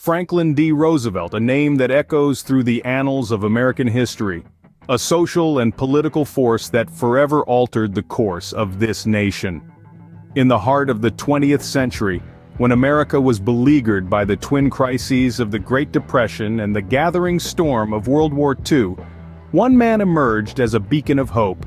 Franklin D. Roosevelt, a name that echoes through the annals of American history. A social and political force that forever altered the course of this nation. In the heart of the 20th century, when America was beleaguered by the twin crises of the Great Depression and the gathering storm of World War II, one man emerged as a beacon of hope.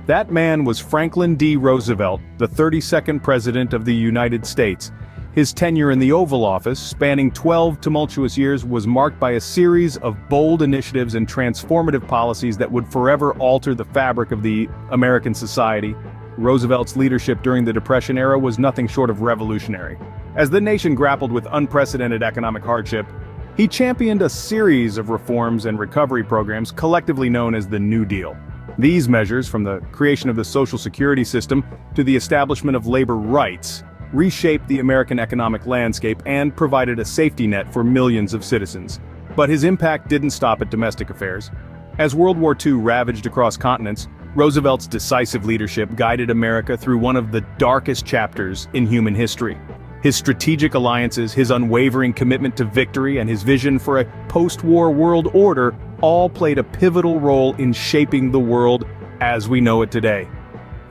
That man was Franklin D. Roosevelt, the 32nd President of the United States. His tenure in the Oval Office, spanning 12 tumultuous years, was marked by a series of bold initiatives and transformative policies that would forever alter the fabric of the American society. Roosevelt's leadership during the Depression era was nothing short of revolutionary. As the nation grappled with unprecedented economic hardship, he championed a series of reforms and recovery programs collectively known as the New Deal. These measures, from the creation of the Social Security system to the establishment of labor rights, reshaped the American economic landscape and provided a safety net for millions of citizens. But his impact didn't stop at domestic affairs. As World War II ravaged across continents, Roosevelt's decisive leadership guided America through one of the darkest chapters in human history. His strategic alliances, his unwavering commitment to victory, and his vision for a post-war world order all played a pivotal role in shaping the world as we know it today.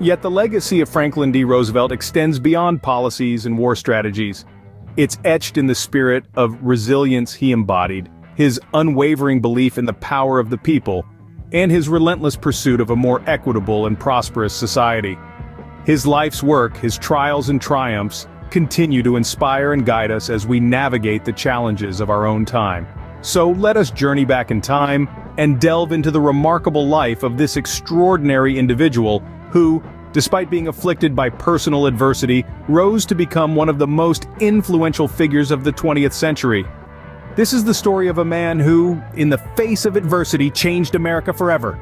Yet the legacy of Franklin D. Roosevelt extends beyond policies and war strategies. It's etched in the spirit of resilience he embodied, his unwavering belief in the power of the people, and his relentless pursuit of a more equitable and prosperous society. His life's work, his trials and triumphs, continue to inspire and guide us as we navigate the challenges of our own time. So let us journey back in time and delve into the remarkable life of this extraordinary individual who, despite being afflicted by personal adversity, rose to become one of the most influential figures of the 20th century. This is the story of a man who, in the face of adversity, changed America forever.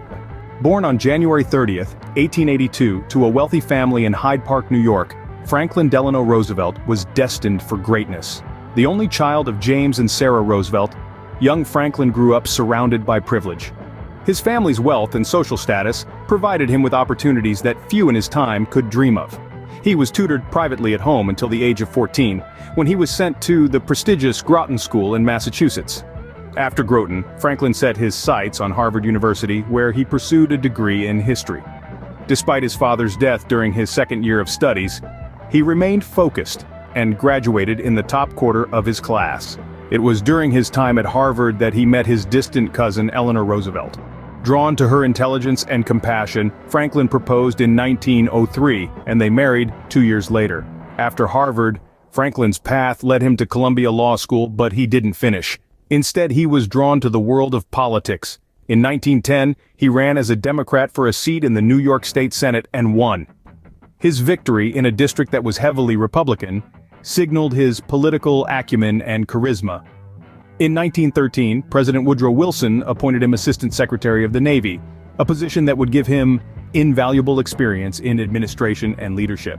Born on January 30th, 1882, to a wealthy family in Hyde Park, New York, Franklin Delano Roosevelt was destined for greatness. The only child of James and Sarah Roosevelt, young Franklin grew up surrounded by privilege. His family's wealth and social status provided him with opportunities that few in his time could dream of. He was tutored privately at home until the age of 14, when he was sent to the prestigious Groton School in Massachusetts. After Groton, Franklin set his sights on Harvard University, where he pursued a degree in history. Despite his father's death during his second year of studies, he remained focused and graduated in the top quarter of his class. It was during his time at Harvard that he met his distant cousin Eleanor Roosevelt. Drawn to her intelligence and compassion, Franklin proposed in 1903, and they married 2 years later. After Harvard, Franklin's path led him to Columbia Law School, but he didn't finish. Instead, he was drawn to the world of politics. In 1910, he ran as a Democrat for a seat in the New York State Senate and won. His victory in a district that was heavily Republican signaled his political acumen and charisma. In 1913, President Woodrow Wilson appointed him Assistant Secretary of the Navy, a position that would give him invaluable experience in administration and leadership.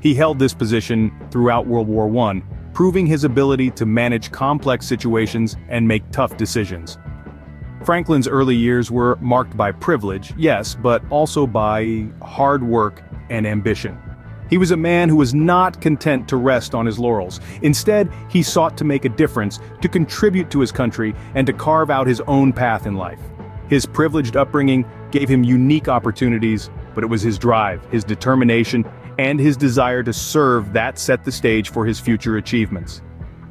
He held this position throughout World War I, proving his ability to manage complex situations and make tough decisions. Franklin's early years were marked by privilege, yes, but also by hard work and ambition. He was a man who was not content to rest on his laurels. Instead, he sought to make a difference, to contribute to his country, and to carve out his own path in life. His privileged upbringing gave him unique opportunities, but it was his drive, his determination, and his desire to serve that set the stage for his future achievements.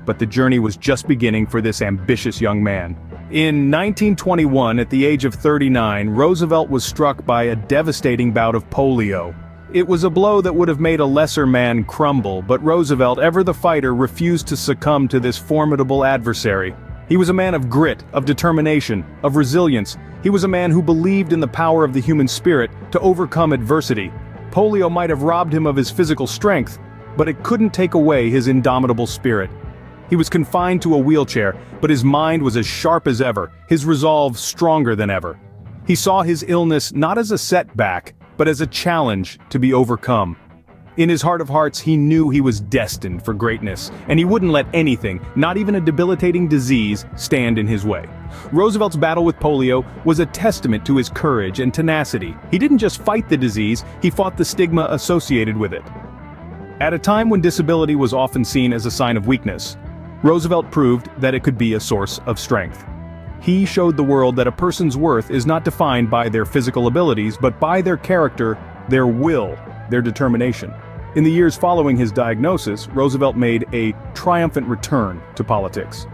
But the journey was just beginning for this ambitious young man. In 1921, at the age of 39, Roosevelt was struck by a devastating bout of polio. It was a blow that would have made a lesser man crumble, but Roosevelt, ever the fighter, refused to succumb to this formidable adversary. He was a man of grit, of determination, of resilience. He was a man who believed in the power of the human spirit to overcome adversity. Polio might have robbed him of his physical strength, but it couldn't take away his indomitable spirit. He was confined to a wheelchair, but his mind was as sharp as ever, his resolve stronger than ever. He saw his illness not as a setback, but as a challenge to be overcome. In his heart of hearts, he knew he was destined for greatness, and he wouldn't let anything, not even a debilitating disease, stand in his way. Roosevelt's battle with polio was a testament to his courage and tenacity. He didn't just fight the disease, he fought the stigma associated with it. At a time when disability was often seen as a sign of weakness, Roosevelt proved that it could be a source of strength. He showed the world that a person's worth is not defined by their physical abilities, but by their character, their will, their determination. In the years following his diagnosis, Roosevelt made a triumphant return to politics.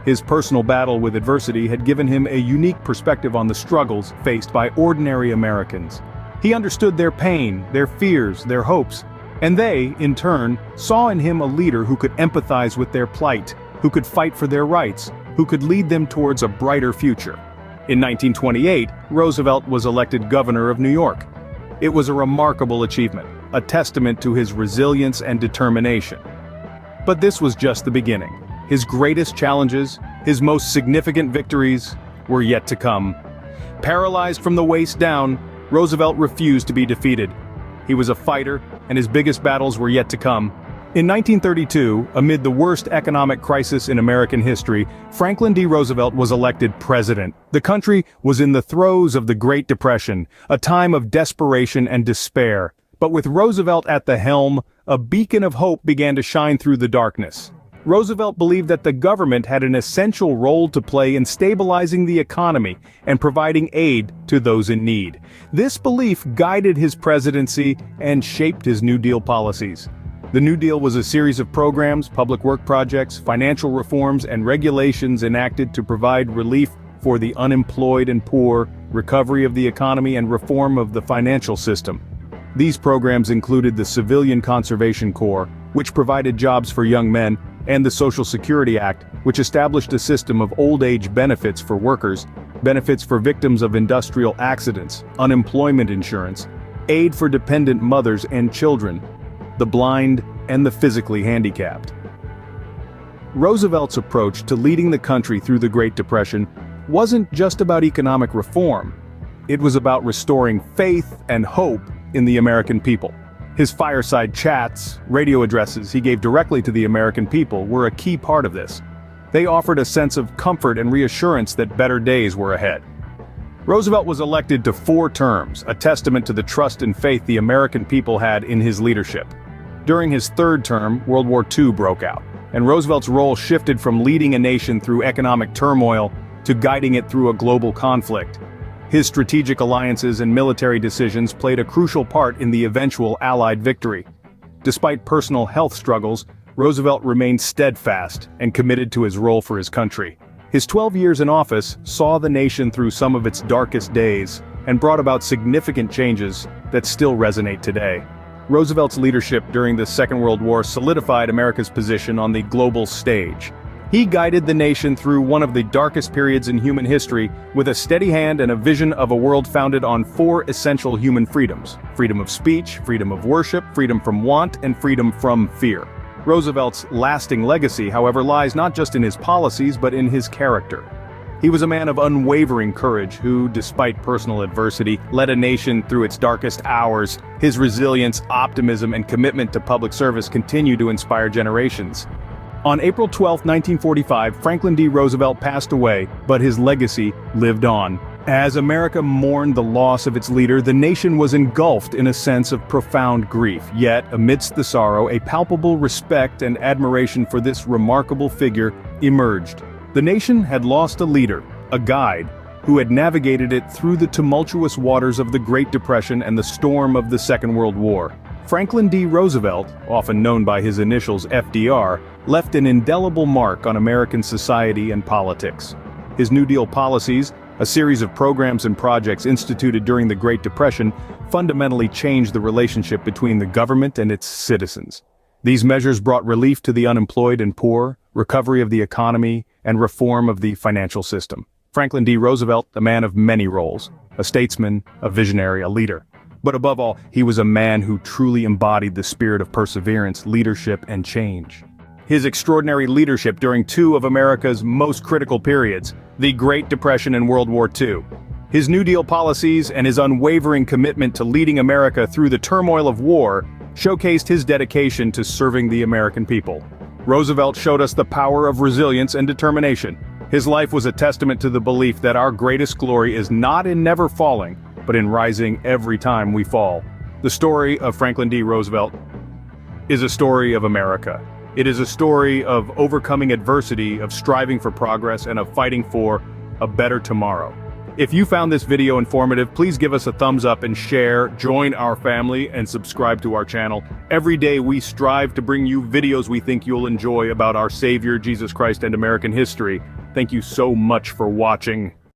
His personal battle with adversity had given him a unique perspective on the struggles faced by ordinary Americans. He understood their pain, their fears, their hopes, and they, in turn, saw in him a leader who could empathize with their plight, who could fight for their rights, who could lead them towards a brighter future. In 1928, Roosevelt was elected governor of New York. It was a remarkable achievement, a testament to his resilience and determination. But this was just the beginning. His greatest challenges, his most significant victories, were yet to come. Paralyzed from the waist down, Roosevelt refused to be defeated. He was a fighter, and his biggest battles were yet to come. In 1932, amid the worst economic crisis in American history, Franklin D. Roosevelt was elected president. The country was in the throes of the Great Depression, a time of desperation and despair. But with Roosevelt at the helm, a beacon of hope began to shine through the darkness. Roosevelt believed that the government had an essential role to play in stabilizing the economy and providing aid to those in need. This belief guided his presidency and shaped his New Deal policies. The New Deal was a series of programs, public work projects, financial reforms, and regulations enacted to provide relief for the unemployed and poor, recovery of the economy, and reform of the financial system. These programs included the Civilian Conservation Corps, which provided jobs for young men, and the Social Security Act, which established a system of old-age benefits for workers, benefits for victims of industrial accidents, unemployment insurance, aid for dependent mothers and children, the blind, and the physically handicapped. Roosevelt's approach to leading the country through the Great Depression wasn't just about economic reform. It was about restoring faith and hope in the American people. His fireside chats, radio addresses he gave directly to the American people were a key part of this. They offered a sense of comfort and reassurance that better days were ahead. Roosevelt was elected to 4 terms, a testament to the trust and faith the American people had in his leadership. During his 3rd term, World War II broke out, and Roosevelt's role shifted from leading a nation through economic turmoil to guiding it through a global conflict. His strategic alliances and military decisions played a crucial part in the eventual Allied victory. Despite personal health struggles, Roosevelt remained steadfast and committed to his role for his country. His 12 years in office saw the nation through some of its darkest days and brought about significant changes that still resonate today. Roosevelt's leadership during the Second World War solidified America's position on the global stage. He guided the nation through one of the darkest periods in human history with a steady hand and a vision of a world founded on 4 essential human freedoms: freedom of speech, freedom of worship, freedom from want, and freedom from fear. Roosevelt's lasting legacy, however, lies not just in his policies but in his character. He was a man of unwavering courage who, despite personal adversity, led a nation through its darkest hours. His resilience, optimism, and commitment to public service continue to inspire generations. On April 12, 1945, Franklin D. Roosevelt passed away, but his legacy lived on. As America mourned the loss of its leader, the nation was engulfed in a sense of profound grief. Yet, amidst the sorrow, a palpable respect and admiration for this remarkable figure emerged. The nation had lost a leader, a guide, who had navigated it through the tumultuous waters of the Great Depression and the storm of the Second World War. Franklin D. Roosevelt, often known by his initials FDR, left an indelible mark on American society and politics. His New Deal policies, a series of programs and projects instituted during the Great Depression, fundamentally changed the relationship between the government and its citizens. These measures brought relief to the unemployed and poor, recovery of the economy, and reform of the financial system. Franklin D. Roosevelt, a man of many roles, a statesman, a visionary, a leader. But above all, he was a man who truly embodied the spirit of perseverance, leadership, and change. His extraordinary leadership during 2 of America's most critical periods, the Great Depression and World War II. His New Deal policies and his unwavering commitment to leading America through the turmoil of war showcased his dedication to serving the American people. Roosevelt showed us the power of resilience and determination. His life was a testament to the belief that our greatest glory is not in never falling, but in rising every time we fall. The story of Franklin D. Roosevelt is a story of America. It is a story of overcoming adversity, of striving for progress, and of fighting for a better tomorrow. If you found this video informative, please give us a thumbs up and share, join our family, and subscribe to our channel. Every day we strive to bring you videos we think you'll enjoy about our Savior, Jesus Christ, and American history. Thank you so much for watching.